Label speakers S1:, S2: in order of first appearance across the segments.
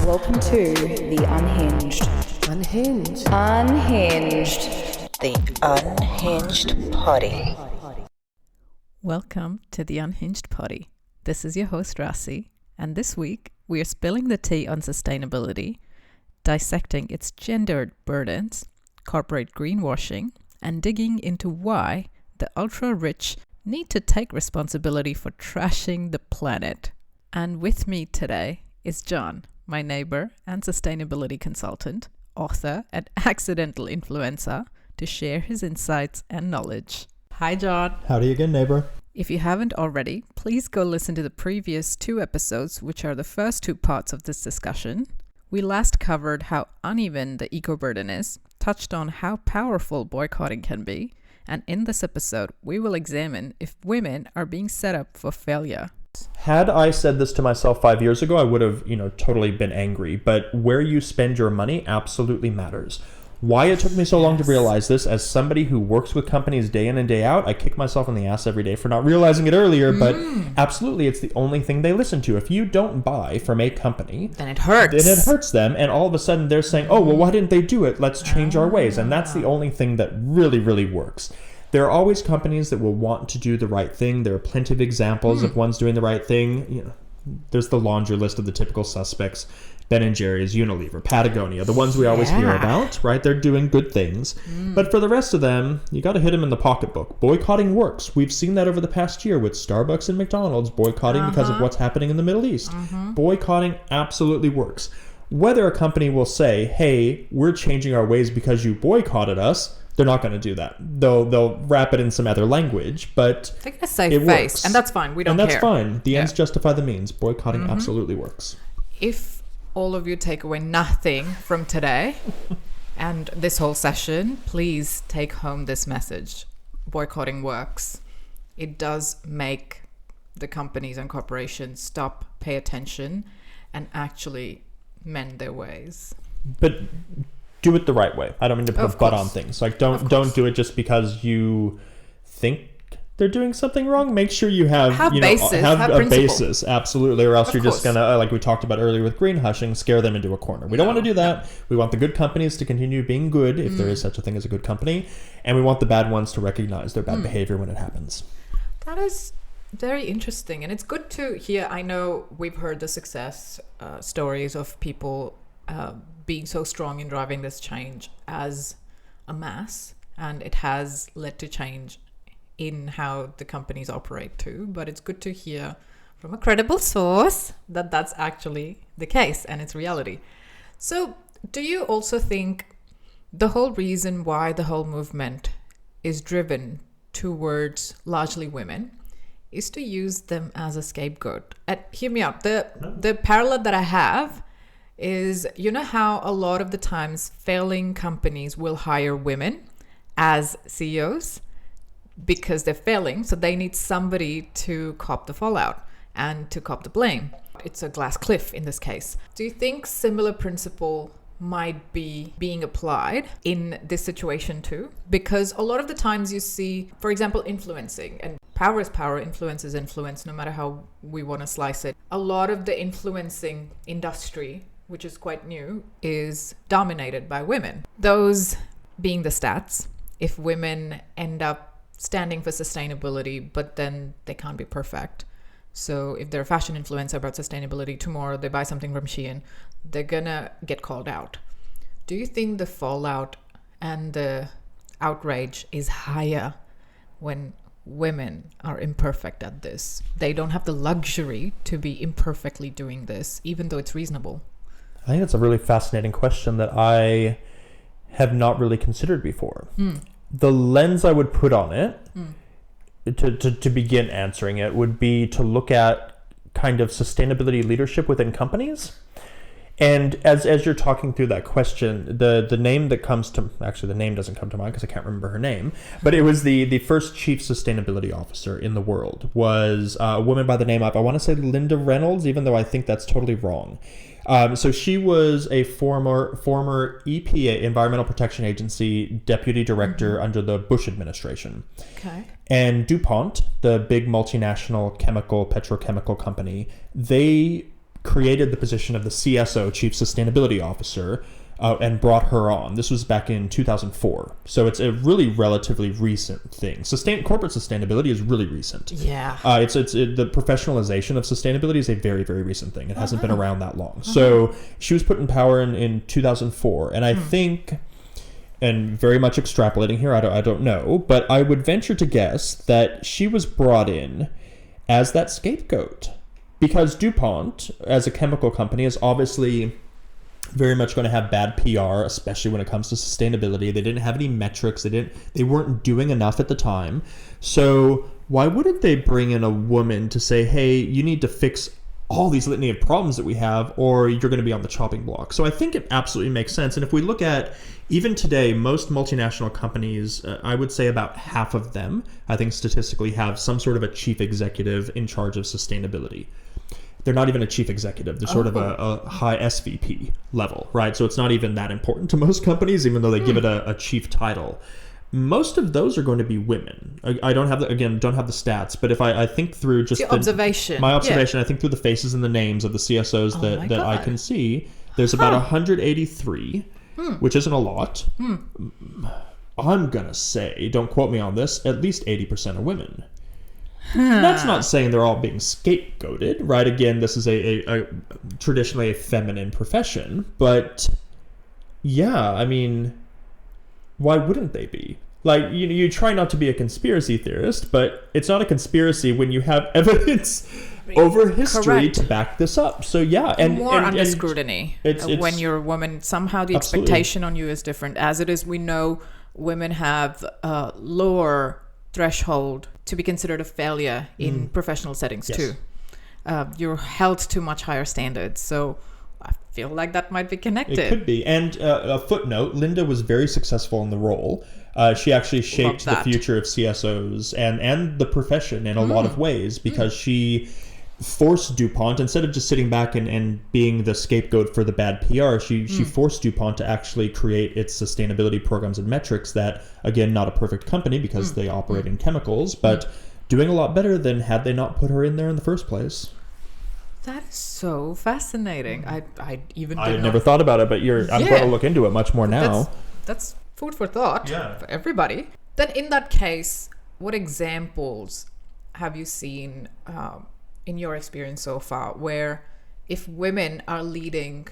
S1: Welcome to the Unhinged.
S2: Unhinged.
S1: The Unhinged Poddy.
S3: Welcome to the Unhinged Poddy. This is your host, Rasi, and this week we are spilling the tea on sustainability, dissecting its gendered burdens, corporate greenwashing, and digging into why the ultra-rich need to take responsibility for trashing the planet. And with me today is John, my neighbor and sustainability consultant, author, and accidental influencer, to share his insights and knowledge. Hi, John.
S4: Howdy again, neighbor.
S3: If you haven't already, please go listen to the previous 2 episodes, which are the first 2 parts of this discussion. We last covered how uneven the eco-burden is, touched on how powerful boycotting can be, and in this episode, we will examine if women are being set up for failure.
S4: Had I said this to myself 5 years ago, I would have, totally been angry. But where you spend your money absolutely matters. Why it took me so long to realize this, as somebody who works with companies day in and day out, I kick myself in the ass every day for not realizing it earlier, but absolutely, it's the only thing they listen to. If you don't buy from a company,
S3: then it hurts.
S4: Then it hurts them, and all of a sudden they're saying, oh, well, why didn't they do it? Let's change our ways. And that's the only thing that really, really works. There are always companies that will want to do the right thing. There are plenty of examples of ones doing the right thing. There's the laundry list of the typical suspects. Ben & Jerry's, Unilever, Patagonia, the ones we always hear about, right? They're doing good things. But for the rest of them, you got to hit them in the pocketbook. Boycotting works. We've seen that over the past year with Starbucks and McDonald's boycotting because of what's happening in the Middle East. Boycotting absolutely works. Whether a company will say, hey, we're changing our ways because you boycotted us, they're not going to do that. They'll wrap it in some other language, but
S3: they're going to save face, works. And that's fine. We don't care.
S4: And that's fine. The ends justify the means. Boycotting absolutely works.
S3: If all of you take away nothing from today and this whole session, please take home this message. Boycotting works. It does make the companies and corporations stop, pay attention, and actually mend their ways.
S4: But do it the right way. I don't mean to put a butt on things. Like, don't do it just because you think they're doing something wrong. Make sure you have a basis, absolutely, or else you're just gonna, like we talked about earlier with green hushing, scare them into a corner. We don't want to do that. We want the good companies to continue being good, if there is such a thing as a good company, and we want the bad ones to recognize their bad behavior when it happens.
S3: That is very interesting, and it's good to hear. I know we've heard the success stories of people being so strong in driving this change as a mass, and it has led to change in how the companies operate too. But it's good to hear from a credible source that that's actually the case and it's reality. So do you also think the whole reason why the whole movement is driven towards largely women is to use them as a scapegoat? Hear me out. The parallel that I have is, how a lot of the times failing companies will hire women as CEOs because they're failing, so they need somebody to cop the fallout and to cop the blame. It's a glass cliff in this case. Do you think similar principle might be being applied in this situation too? Because a lot of the times you see, for example, influencing, and power is power, influence is influence, no matter how we want to slice it. A lot of the influencing industry, which is quite new, is dominated by women. Those being the stats, if women end up standing for sustainability, but then they can't be perfect. So if they're a fashion influencer about sustainability, tomorrow they buy something from Shein, they're gonna get called out. Do you think the fallout and the outrage is higher when women are imperfect at this? They don't have the luxury to be imperfectly doing this, even though it's reasonable.
S4: I think that's a really fascinating question that I have not really considered before. The lens I would put on it to begin answering it would be to look at kind of sustainability leadership within companies. And as you're talking through that question, the name that comes to, actually the name doesn't come to mind because I can't remember her name, but it was the first chief sustainability officer in the world was a woman by the name of, I want to say Linda Reynolds, even though I think that's totally wrong. So she was a former EPA, Environmental Protection Agency, deputy director under the Bush administration.
S3: Okay.
S4: And DuPont, the big multinational petrochemical company, they created the position of the CSO, Chief Sustainability Officer, and brought her on. This was back in 2004. So it's a really relatively recent thing. Corporate sustainability is really recent.
S3: Yeah.
S4: The professionalization of sustainability is a very, very recent thing. It hasn't been around that long. So she was put in power in 2004. And I think, and very much extrapolating here, I don't know, but I would venture to guess that she was brought in as that scapegoat. Because DuPont, as a chemical company, is obviously very much going to have bad PR, especially when it comes to sustainability. They didn't have any metrics. They weren't doing enough at the time. So why wouldn't they bring in a woman to say, hey, you need to fix all these litany of problems that we have, or you're going to be on the chopping block? So I think it absolutely makes sense. And if we look at, even today, most multinational companies, I would say about half of them, I think statistically, have some sort of a chief executive in charge of sustainability. They're not even a chief executive. They're sort of a high SVP level, right? So it's not even that important to most companies, even though they give it a chief title. Most of those are going to be women. I don't have the stats, but if I think through just my observation, I think through the faces and the names of the CSOs that I can see, there's about 183, which isn't a lot. I'm going to say, don't quote me on this, at least 80% are women. That's not saying they're all being scapegoated, right? Again, this is a traditionally a feminine profession, but yeah, I mean, why wouldn't they be? Like, you try not to be a conspiracy theorist, but it's not a conspiracy when you have evidence over history to back this up. So yeah, and
S3: more under scrutiny. When you're a woman, somehow the expectation on you is different. As it is, we know women have a lower threshold to be considered a failure in professional settings too. You're held to much higher standards. So I feel like that might be connected.
S4: It could be. And a footnote, Linda was very successful in the role. She actually shaped the future of CSOs and the profession in a lot of ways, because she forced DuPont, instead of just sitting back and being the scapegoat for the bad PR, she forced DuPont to actually create its sustainability programs and metrics that, again, not a perfect company because they operate in chemicals, but doing a lot better than had they not put her in there in the first place.
S3: That is so fascinating. I had
S4: never thought about it, but I'm going to look into it much more now.
S3: That's food for thought for everybody. Then in that case, what examples have you seen in your experience so far where if women are leading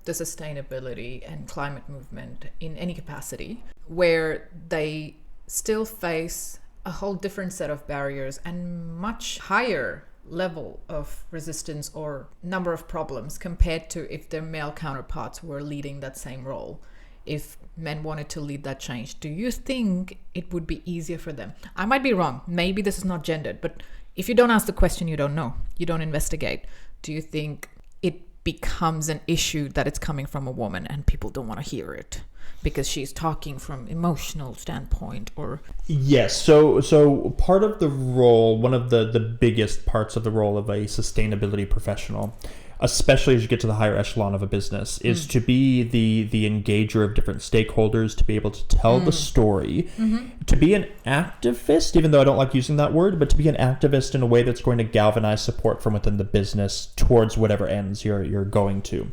S3: the sustainability and climate movement in any capacity, where they still face a whole different set of barriers and much higher level of resistance or number of problems compared to if their male counterparts were leading that same role? If men wanted to lead that change, do you think it would be easier for them? I might be wrong. Maybe this is not gendered, but if you don't ask the question, you don't know. You don't investigate. Do you think it becomes an issue that it's coming from a woman and people don't want to hear it because she's talking from emotional standpoint? Or
S4: yes, so part of the role, one of the biggest parts of the role of a sustainability professional, especially as you get to the higher echelon of a business, is to be the engager of different stakeholders, to be able to tell the story, to be an activist, even though I don't like using that word, but to be an activist in a way that's going to galvanize support from within the business towards whatever ends you're going to.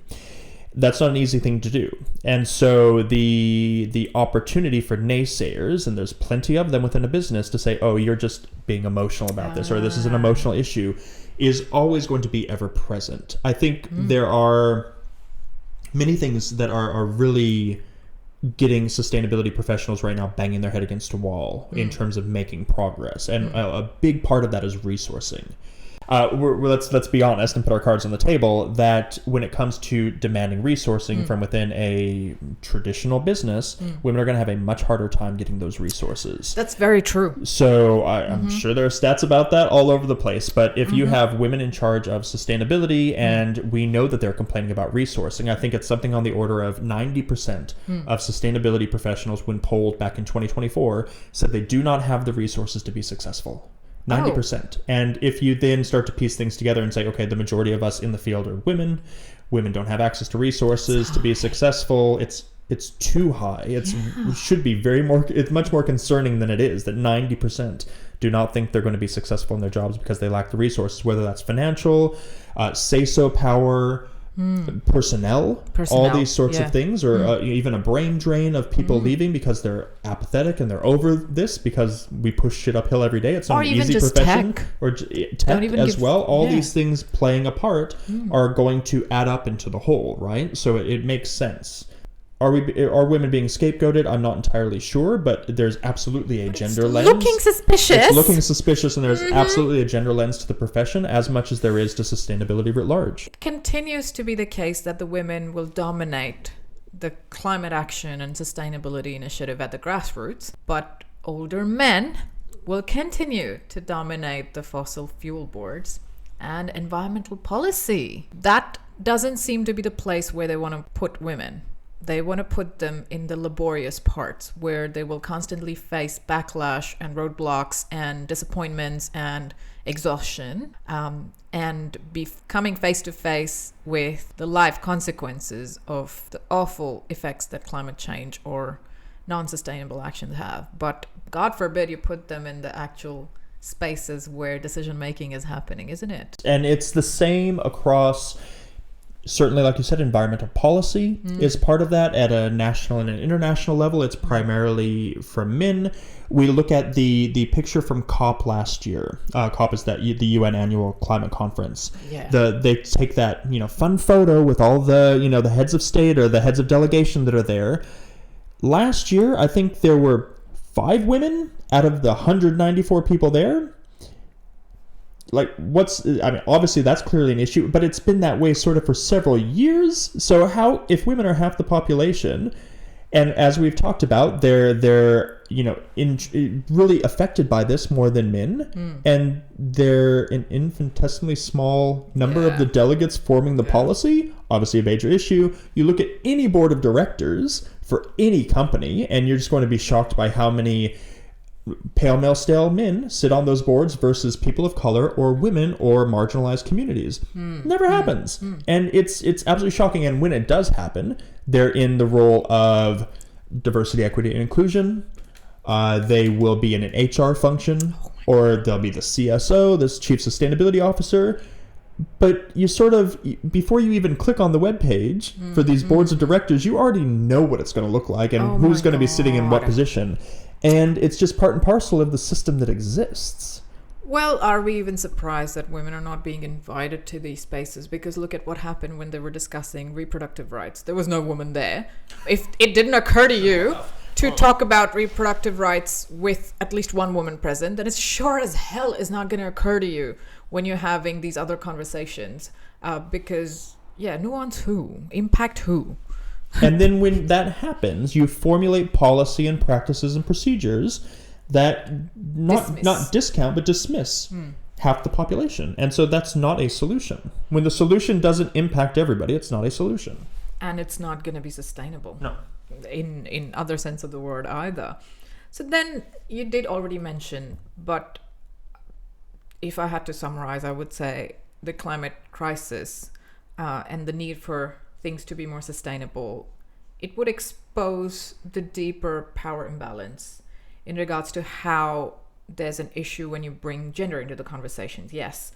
S4: That's not an easy thing to do. And so the opportunity for naysayers, and there's plenty of them within a business, to say, oh, you're just being emotional about this, or this is an emotional issue, is always going to be ever present. I think there are many things that are really getting sustainability professionals right now banging their head against a wall in terms of making progress. And a big part of that is resourcing. Let's be honest and put our cards on the table that when it comes to demanding resourcing from within a traditional business, women are going to have a much harder time getting those resources.
S3: That's very true.
S4: So I'm sure there are stats about that all over the place. But if you have women in charge of sustainability and we know that they're complaining about resourcing, I think it's something on the order of 90% of sustainability professionals, when polled back in 2024, said they do not have the resources to be successful. 90%. And if you then start to piece things together and say, okay, the majority of us in the field are women don't have access to resources to be successful, it's too high. It should be it's much more concerning than it is, that 90% do not think they're going to be successful in their jobs because they lack the resources, whether that's financial, say-so power, personnel, all these sorts of things, or even a brain drain of people leaving because they're apathetic and they're over this because we push shit uphill every day. It's not an easy profession.
S3: Tech.
S4: Or tech as well. All these things playing a part are going to add up into the whole, right? So it makes sense. Are women being scapegoated? I'm not entirely sure, but there's absolutely a gender lens.
S3: Looking suspicious.
S4: It's looking suspicious, and there's absolutely a gender lens to the profession as much as there is to sustainability writ large.
S3: It continues to be the case that the women will dominate the climate action and sustainability initiative at the grassroots, but older men will continue to dominate the fossil fuel boards and environmental policy. That doesn't seem to be the place where they want to put women. They want to put them in the laborious parts where they will constantly face backlash and roadblocks and disappointments and exhaustion, and be coming face to face with the life consequences of the awful effects that climate change or non-sustainable actions have. But God forbid you put them in the actual spaces where decision making is happening, isn't it?
S4: And it's the same across, certainly, like you said, environmental policy is part of that at a national and an international level. It's primarily from men. We look at the picture from COP last year. COP is the UN annual climate conference.
S3: Yeah.
S4: They take that fun photo with all the the heads of state or the heads of delegation that are there. Last year, I think there were 5 women out of the 194 people there. Obviously that's clearly an issue, but it's been that way sort of for several years. So how, if women are half the population, and as we've talked about, they're really affected by this more than men, and they're an infinitesimally small number of the delegates forming the policy, obviously a major issue. You look at any board of directors for any company, and you're just going to be shocked by how many pale male stale men sit on those boards versus people of color or women or marginalized communities. Never happens. And it's absolutely shocking. And when it does happen, they're in the role of diversity, equity, and inclusion. They will be in an HR function, or they'll be the CSO, this chief sustainability officer. But you sort of, before you even click on the webpage for these boards of directors, you already know what it's going to look like and who's going to be sitting in what position. And it's just part and parcel of the system that exists.
S3: Well, are we even surprised that women are not being invited to these spaces? Because look at what happened when they were discussing reproductive rights. There was no woman there. If it didn't occur to you to talk about reproductive rights with at least one woman present, then it sure as hell is not going to occur to you when you're having these other conversations. Because, nuance who? Impact who?
S4: And then when that happens, you formulate policy and practices and procedures that not discount but dismiss half the population. And so that's not a solution. When the solution doesn't impact everybody, it's not a solution.
S3: And it's not going to be sustainable.
S4: No.
S3: In other sense of the word either. So then you did already mention, but if I had to summarize, I would say the climate crisis and the need for things to be more sustainable, it would expose the deeper power imbalance in regards to how there's an issue when you bring gender into the conversations, yes,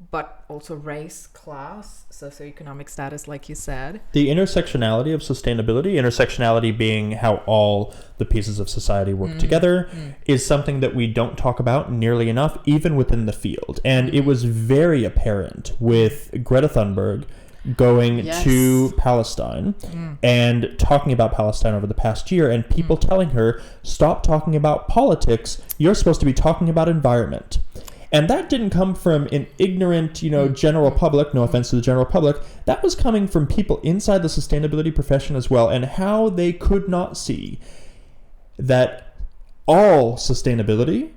S3: but also race, class, socioeconomic status, like you said.
S4: The intersectionality of sustainability, intersectionality being how all the pieces of society work together, is something that we don't talk about nearly enough, even within the field. And it was very apparent with Greta Thunberg going to Palestine and talking about Palestine over the past year, and people telling her, stop talking about politics, you're supposed to be talking about environment. And that didn't come from an ignorant, general public, no offense to the general public. That was coming from people inside the sustainability profession as well, and how they could not see that all sustainability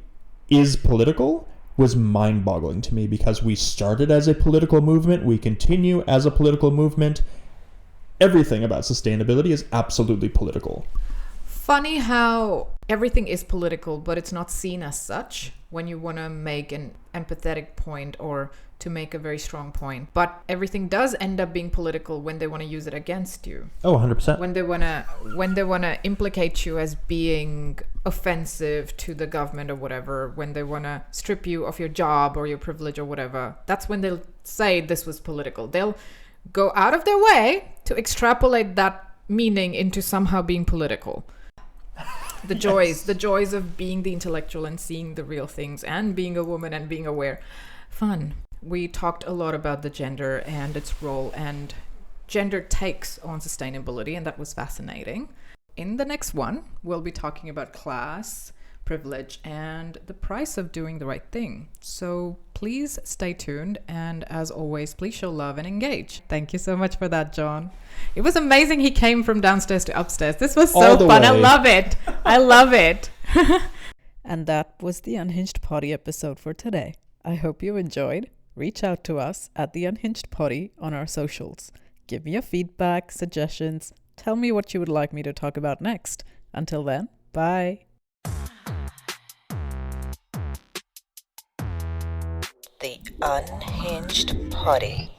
S4: is political was mind-boggling to me, because we started as a political movement, we continue as a political movement. Everything about sustainability is absolutely political.
S3: funny how everything is political, but it's not seen as such when you want to make an empathetic point or to make a very strong point. But everything does end up being political when they want to use it against you.
S4: Oh, 100%.
S3: When they want to implicate you as being offensive to the government or whatever, when they want to strip you of your job or your privilege or whatever, that's when they'll say this was political. They'll go out of their way to extrapolate that meaning into somehow being political. The joys of being the intellectual and seeing the real things and being a woman and being aware. Fun. We talked a lot about the gender and its role and gender takes on sustainability, and that was fascinating. In the next one, we'll be talking about class, privilege, and the price of doing the right thing. So please stay tuned, and as always, please show love and engage. Thank you so much for that, John. It was amazing he came from downstairs to upstairs. This was so fun. I love it. I love it.
S2: And that was the Unhinged Poddy episode for today. I hope you enjoyed. Reach out to us at the Unhinged Poddy on our socials. Give me your feedback, suggestions. Tell me what you would like me to talk about next. Until then, bye.
S1: The Unhinged Poddy.